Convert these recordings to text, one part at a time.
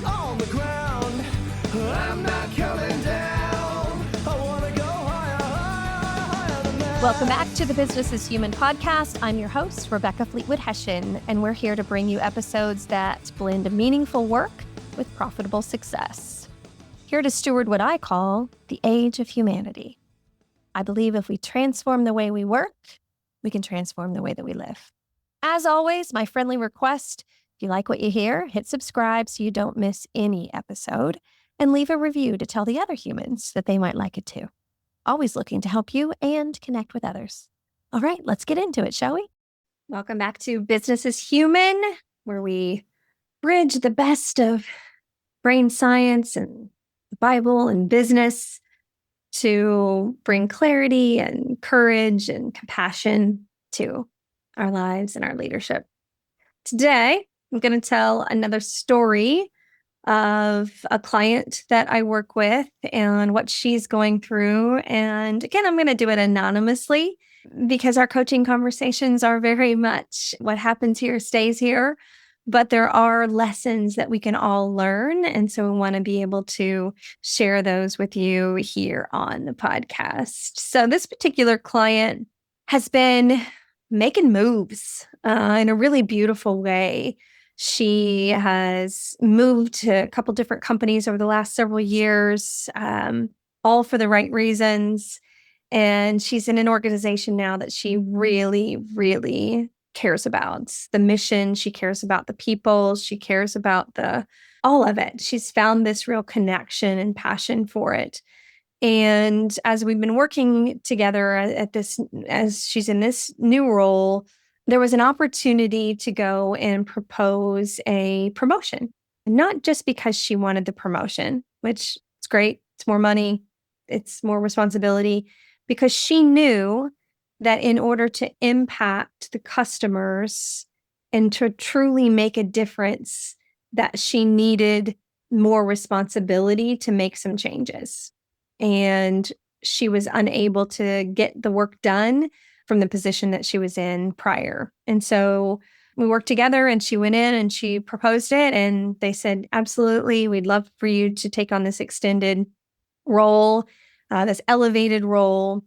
on the ground. I'm not coming down. I want to go higher, higher, higher than that. Welcome back to the Business is Human podcast. I'm your host, Rebecca Fleetwood Hession, and we're here to bring you episodes that blend meaningful work with profitable success. Here to steward what I call the age of humanity. I believe if we transform the way we work, we can transform the way that we live. As always, my friendly request, if you like what you hear, hit subscribe so you don't miss any episode, and leave a review to tell the other humans that they might like it too. Always looking to help you and connect with others. All right, let's get into it, shall we? Welcome back to Business is Human, where we bridge the best of brain science and the Bible and business to bring clarity and courage and compassion to our lives and our leadership. Today, I'm going to tell another story of a client that I work with and what she's going through. And again, I'm going to do it anonymously because our coaching conversations are very much what happens here stays here. But there are lessons that we can all learn. And so we want to be able to share those with you here on the podcast. So this particular client has been making moves in a really beautiful way. She has moved to a couple different companies over the last several years, all for the right reasons. And she's in an organization now that she really, really cares about the mission. She cares about the people. She cares about all of it. She's found this real connection and passion for it. And as we've been working together as she's in this new role, there was an opportunity to go and propose a promotion, not just because she wanted the promotion, which is great. It's more money. It's more responsibility, because she knew that in order to impact the customers and to truly make a difference, that she needed more responsibility to make some changes. And she was unable to get the work done from the position that she was in prior. And so we worked together and she went in and she proposed it. And they said, absolutely, we'd love for you to take on this extended role, this elevated role.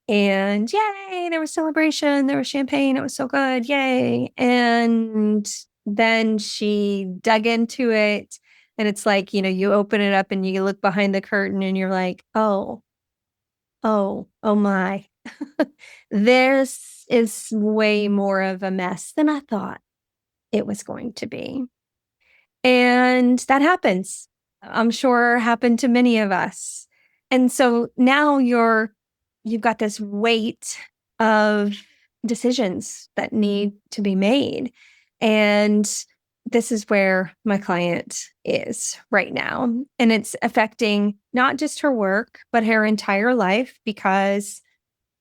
And yay, there was celebration, there was champagne, it was so good, yay. And then she dug into it. And it's like, you open it up and you look behind the curtain and you're like, oh my. This is way more of a mess than I thought it was going to be. And that happens. I'm sure happened to many of us. And so now you've got this weight of decisions that need to be made. And this is where my client is right now. And it's affecting not just her work, but her entire life, because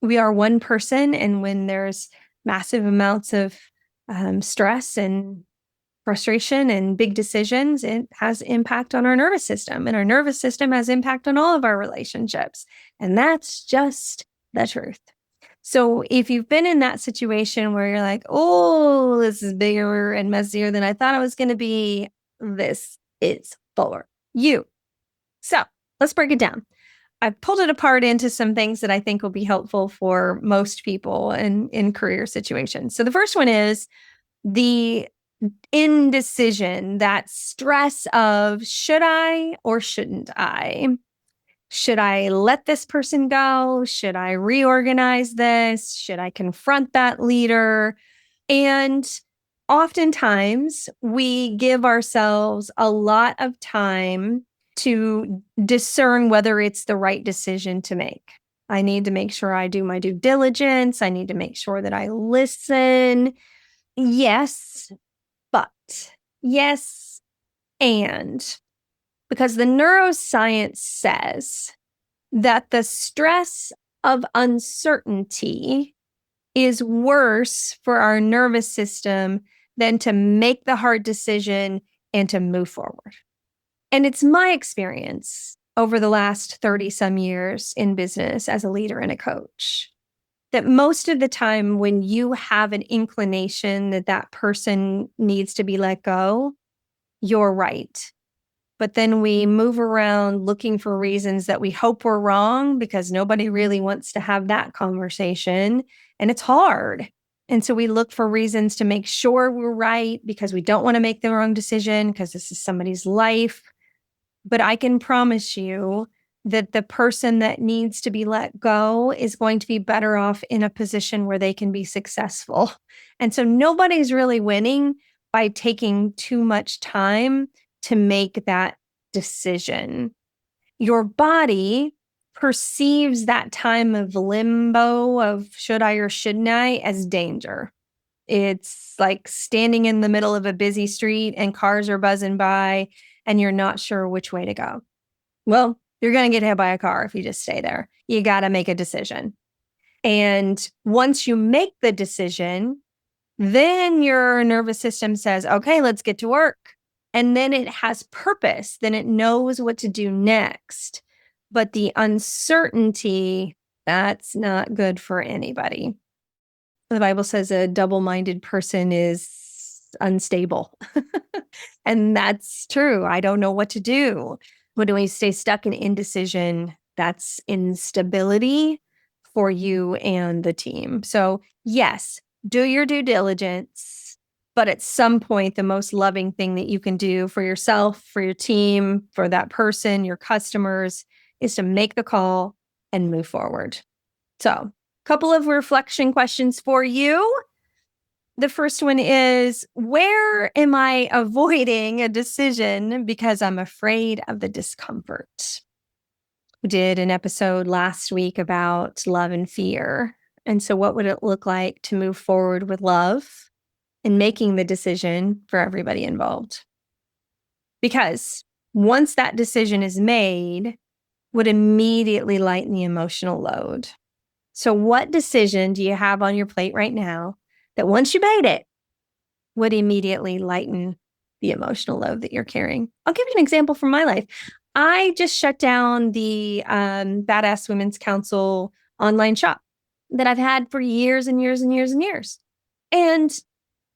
we are one person. And when there's massive amounts of stress and frustration and big decisions, it has impact on our nervous system. And our nervous system has impact on all of our relationships. And that's just the truth. So if you've been in that situation where you're like, oh, this is bigger and messier than I thought it was going to be, this is for you. So let's break it down. I've pulled it apart into some things that I think will be helpful for most people in career situations. So the first one is the indecision, that stress of should I or shouldn't I? Should I let this person go? Should I reorganize this? Should I confront that leader? And oftentimes we give ourselves a lot of time to discern whether it's the right decision to make. I need to make sure I do my due diligence. I need to make sure that I listen. Yes, but yes, and because the neuroscience says that the stress of uncertainty is worse for our nervous system than to make the hard decision and to move forward. And it's my experience over the last 30 some years in business as a leader and a coach that most of the time when you have an inclination that that person needs to be let go, you're right. but then we move around looking for reasons that we hope we're wrong because nobody really wants to have that conversation. And it's hard. And so we look for reasons to make sure we're right because we don't want to make the wrong decision because this is somebody's life. But I can promise you that the person that needs to be let go is going to be better off in a position where they can be successful. And so nobody's really winning by taking too much time to make that decision. Your body perceives that time of limbo of should I or shouldn't I as danger. It's like standing in the middle of a busy street and cars are buzzing by and you're not sure which way to go. Well, you're going to get hit by a car if you just stay there. You got to make a decision. And once you make the decision, then your nervous system says, okay, let's get to work. And then it has purpose. Then it knows what to do next. But the uncertainty, that's not good for anybody. The Bible says a double-minded person is unstable. And that's true. I don't know what to do. When we stay stuck in indecision, that's instability for you and the team. So yes, do your due diligence, but at some point, the most loving thing that you can do for yourself, for your team, for that person, your customers, is to make the call and move forward. So a couple of reflection questions for you. The first one is, where am I avoiding a decision because I'm afraid of the discomfort? We did an episode last week about love and fear. And so what would it look like to move forward with love and making the decision for everybody involved? Because once that decision is made, would immediately lighten the emotional load. So what decision do you have on your plate right now that once you made it, would immediately lighten the emotional load that you're carrying? I'll give you an example from my life. I just shut down the Badass Women's Council online shop that I've had for years and years and years and years. And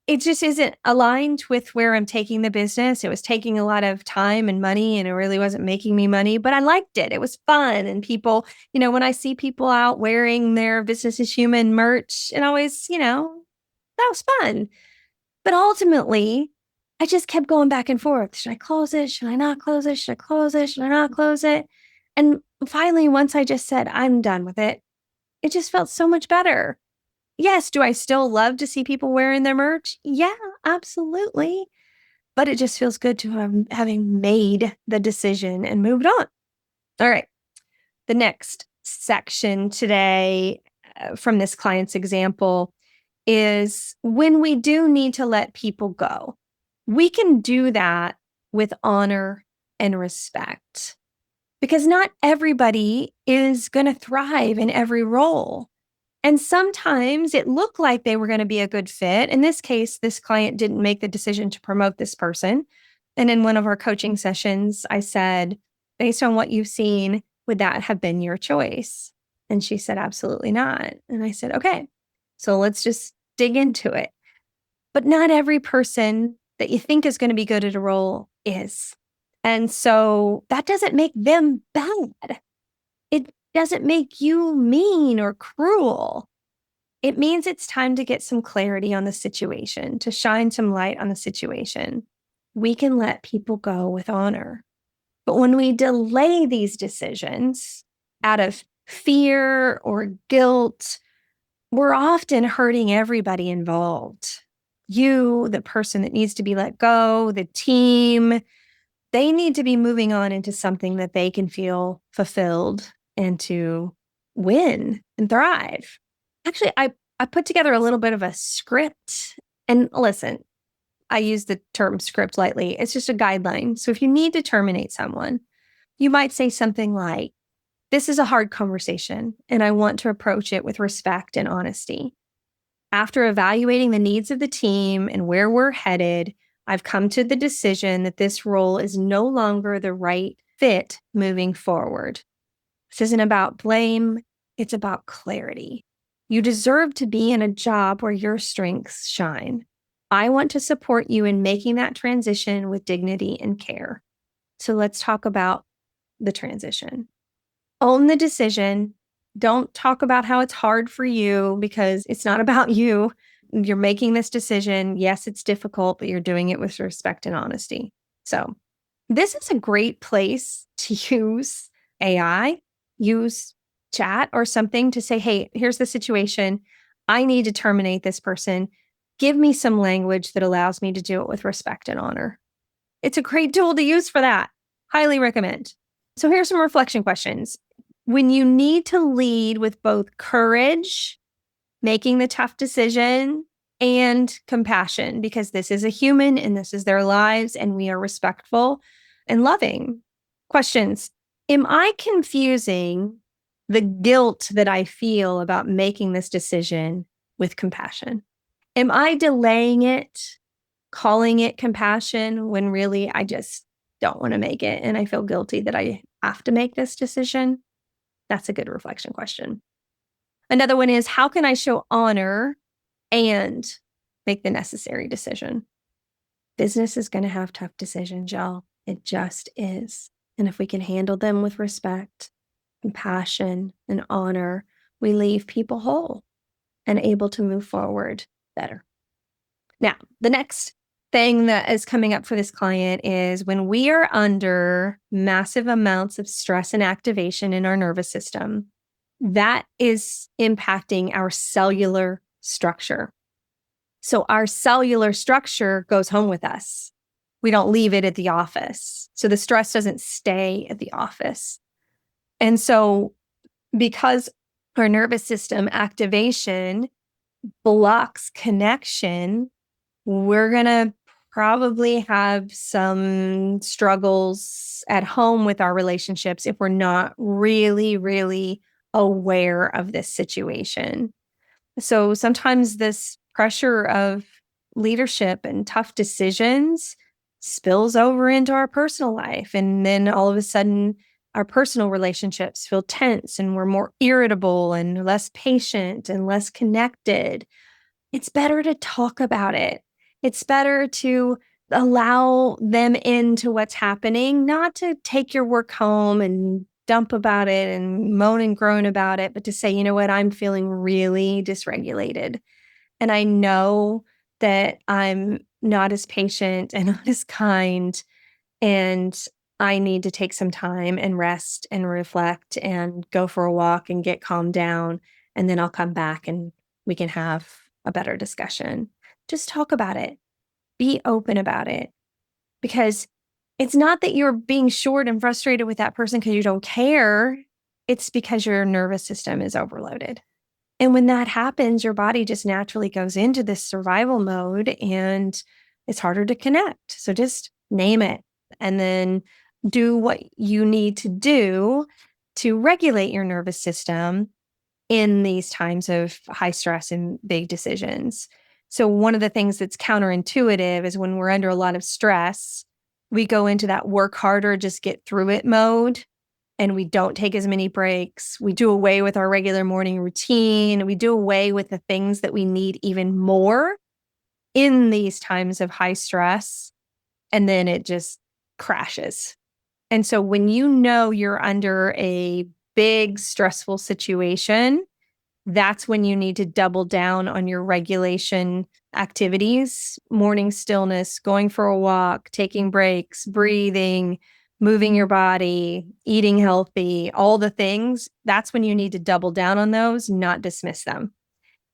it just isn't aligned with where I'm taking the business. It was taking a lot of time and money, and it really wasn't making me money, but I liked it. It was fun. And people, when I see people out wearing their Business is Human merch, and always, that was fun. But ultimately, I just kept going back and forth. Should I close it? Should I not close it? Should I close it? Should I not close it? And finally, once I just said, I'm done with it, it just felt so much better. Yes, do I still love to see people wearing their merch? Yeah, absolutely. But it just feels good to having made the decision and moved on. All right. The next section today from this client's example is when we do need to let people go, we can do that with honor and respect, because not everybody is going to thrive in every role. And sometimes it looked like they were going to be a good fit. In this case, this client didn't make the decision to promote this person. And in one of our coaching sessions, I said, based on what you've seen, would that have been your choice? And she said, absolutely not. And I said, okay, so let's just dig into it. But not every person that you think is going to be good at a role is. And so that doesn't make them bad. It doesn't make you mean or cruel. It means it's time to get some clarity on the situation, to shine some light on the situation. We can let people go with honor. But when we delay these decisions out of fear or guilt, we're often hurting everybody involved. You, the person that needs to be let go, the team, they need to be moving on into something that they can feel fulfilled and to win and thrive. Actually, I put together a little bit of a script. And listen, I use the term script lightly. It's just a guideline. So if you need to terminate someone, you might say something like, this is a hard conversation, and I want to approach it with respect and honesty. After evaluating the needs of the team and where we're headed, I've come to the decision that this role is no longer the right fit moving forward. This isn't about blame. It's about clarity. You deserve to be in a job where your strengths shine. I want to support you in making that transition with dignity and care. So let's talk about the transition. Own the decision. Don't talk about how it's hard for you because it's not about you. You're making this decision. Yes, it's difficult, but you're doing it with respect and honesty. So this is a great place to use AI, use chat or something to say, hey, here's the situation. I need to terminate this person. Give me some language that allows me to do it with respect and honor. It's a great tool to use for that. Highly recommend. So here's some reflection questions. When you need to lead with both courage, making the tough decision, and compassion, because this is a human and this is their lives, and we are respectful and loving. Questions. Am I confusing the guilt that I feel about making this decision with compassion? Am I delaying it, calling it compassion when really I just don't want to make it and I feel guilty that I have to make this decision? That's a good reflection question. Another one is, how can I show honor and make the necessary decision? Business is going to have tough decisions, y'all. It just is. And if we can handle them with respect, compassion, and honor, we leave people whole and able to move forward better. Now, the next thing that is coming up for this client is when we are under massive amounts of stress and activation in our nervous system, that is impacting our cellular structure. So our cellular structure goes home with us. We don't leave it at the office. So the stress doesn't stay at the office. And so because our nervous system activation blocks connection, we're going to probably have some struggles at home with our relationships if we're not really, really aware of this situation. So sometimes this pressure of leadership and tough decisions spills over into our personal life. And then all of a sudden, our personal relationships feel tense and we're more irritable and less patient and less connected. It's better to talk about it. It's better to allow them into what's happening, not to take your work home and dump about it and moan and groan about it, but to say, you know what, I'm feeling really dysregulated. And I know that I'm not as patient and not as kind. And I need to take some time and rest and reflect and go for a walk and get calmed down. And then I'll come back and we can have a better discussion. Just talk about it. Be open about it. Because it's not that you're being short and frustrated with that person because you don't care. It's because your nervous system is overloaded. And when that happens, your body just naturally goes into this survival mode and it's harder to connect. So just name it and then do what you need to do to regulate your nervous system in these times of high stress and big decisions. So one of the things that's counterintuitive is when we're under a lot of stress, we go into that work harder, just get through it mode. And we don't take as many breaks. We do away with our regular morning routine. We do away with the things that we need even more in these times of high stress. And then it just crashes. And so when you know you're under a big stressful situation, that's when you need to double down on your regulation activities, morning stillness, going for a walk, taking breaks, breathing, moving your body, eating healthy, all the things. That's when you need to double down on those, not dismiss them.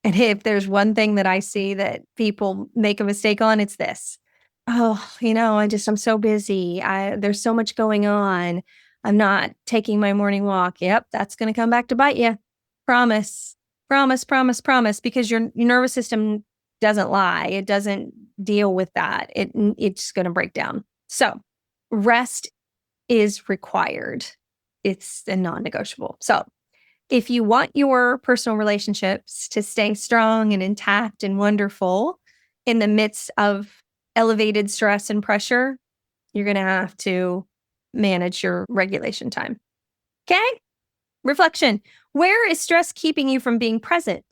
And if there's one thing that I see that people make a mistake on, it's this. Oh, I'm so busy. There's so much going on. I'm not taking my morning walk. Yep, that's going to come back to bite you. Promise. Promise, promise, promise, because your nervous system doesn't lie. It doesn't deal with that. It's going to break down. So rest is required. It's a non-negotiable. So if you want your personal relationships to stay strong and intact and wonderful in the midst of elevated stress and pressure, you're going to have to manage your regulation time. Okay? Reflection. Where is stress keeping you from being present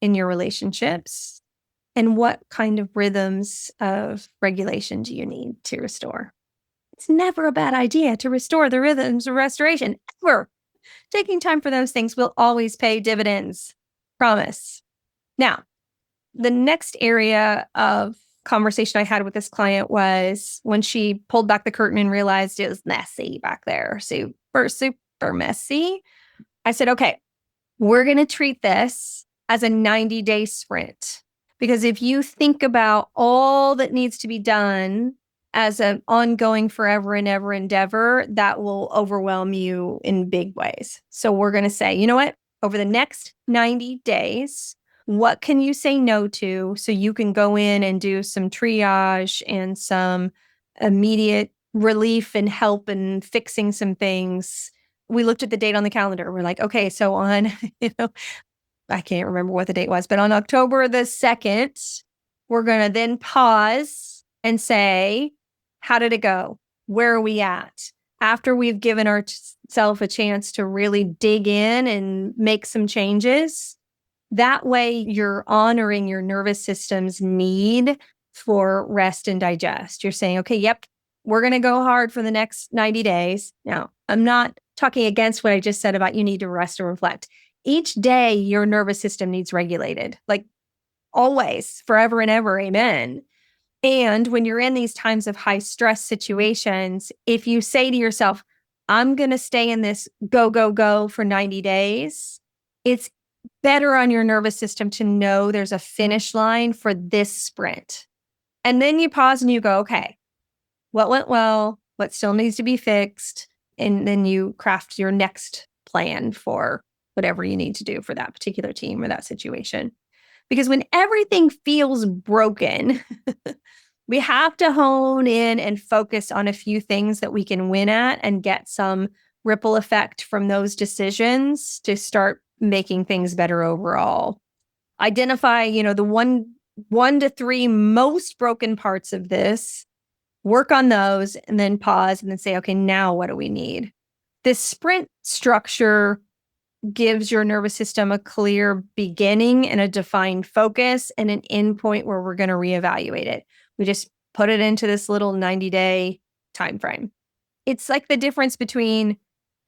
in your relationships? And what kind of rhythms of regulation do you need to restore? It's never a bad idea to restore the rhythms of restoration, ever. Taking time for those things will always pay dividends. Promise. Now, the next area of conversation I had with this client was when she pulled back the curtain and realized it was messy back there. Super, super messy. I said, okay, we're going to treat this as a 90-day sprint. Because if you think about all that needs to be done as an ongoing forever and ever endeavor, that will overwhelm you in big ways. So we're going to say, you know what? Over the next 90 days, what can you say no to so you can go in and do some triage and some immediate relief and help and fixing some things? We looked at the date on the calendar. We're like, okay, so on, I can't remember what the date was, but on October the 2nd, we're going to then pause and say, how did it go? Where are we at? After we've given ourselves a chance to really dig in and make some changes, that way you're honoring your nervous system's need for rest and digest. You're saying, okay, yep, we're going to go hard for the next 90 days. Now, I'm not talking against what I just said about you need to rest and reflect. Each day, your nervous system needs regulated, like always, forever and ever. Amen. And when you're in these times of high stress situations, if you say to yourself, I'm going to stay in this go, go, go for 90 days, it's better on your nervous system to know there's a finish line for this sprint. And then you pause and you go, okay, what went well? What still needs to be fixed? And then you craft your next plan for whatever you need to do for that particular team or that situation. Because when everything feels broken, we have to hone in and focus on a few things that we can win at and get some ripple effect from those decisions to start making things better overall. Identify, the one to three most broken parts of this, work on those, and then pause and then say, okay, now what do we need? This sprint structure gives your nervous system a clear beginning and a defined focus and an end point where we're going to reevaluate it. We just put it into this little 90-day time frame. It's like the difference between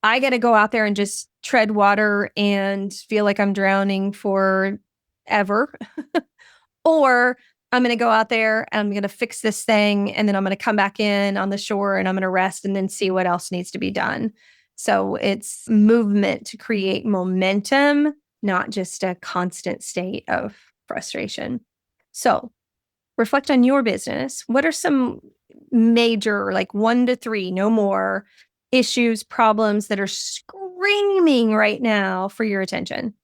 I got to go out there and just tread water and feel like I'm drowning forever, or I'm going to go out there and I'm going to fix this thing and then I'm going to come back in on the shore and I'm going to rest and then see what else needs to be done. So it's movement to create momentum, not just a constant state of frustration. So reflect on your business. What are some major, like 1 to 3, no more, issues, problems that are screaming right now for your attention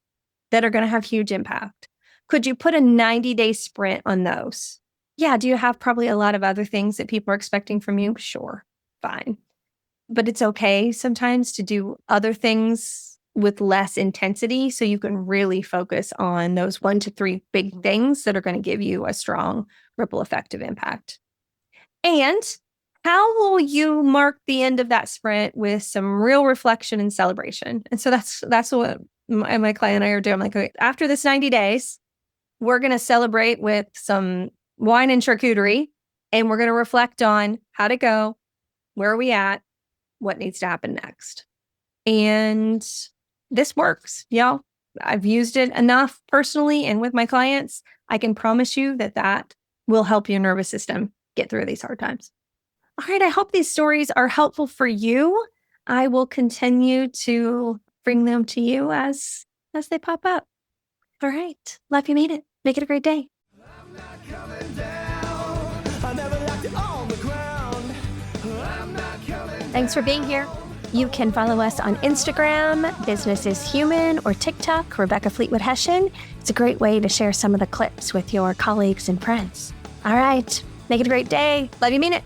that are going to have huge impact? Could you put a 90-day sprint on those? Yeah. Do you have probably a lot of other things that people are expecting from you? Sure. Fine. But it's okay sometimes to do other things with less intensity so you can really focus on those 1 to 3 big things that are going to give you a strong ripple effect of impact. And how will you mark the end of that sprint with some real reflection and celebration? And so that's what my client and I are doing. I'm like, okay, after this 90 days, we're going to celebrate with some wine and charcuterie, and we're going to reflect on how'd it go, where are we at, what needs to happen next. And this works, y'all. I've used it enough personally and with my clients. I can promise you that will help your nervous system get through these hard times. All right, I hope these stories are helpful for you. I will continue to bring them to you as they pop up. All right, love you made it. Make it a great day. I'm not coming down. I never left it on the ground. I'm not coming Thanks for being here. You can follow us on Instagram, Business is Human, or TikTok, Rebecca Fleetwood Hession. It's a great way to share some of the clips with your colleagues and friends. All right, make it a great day. Love you, mean it.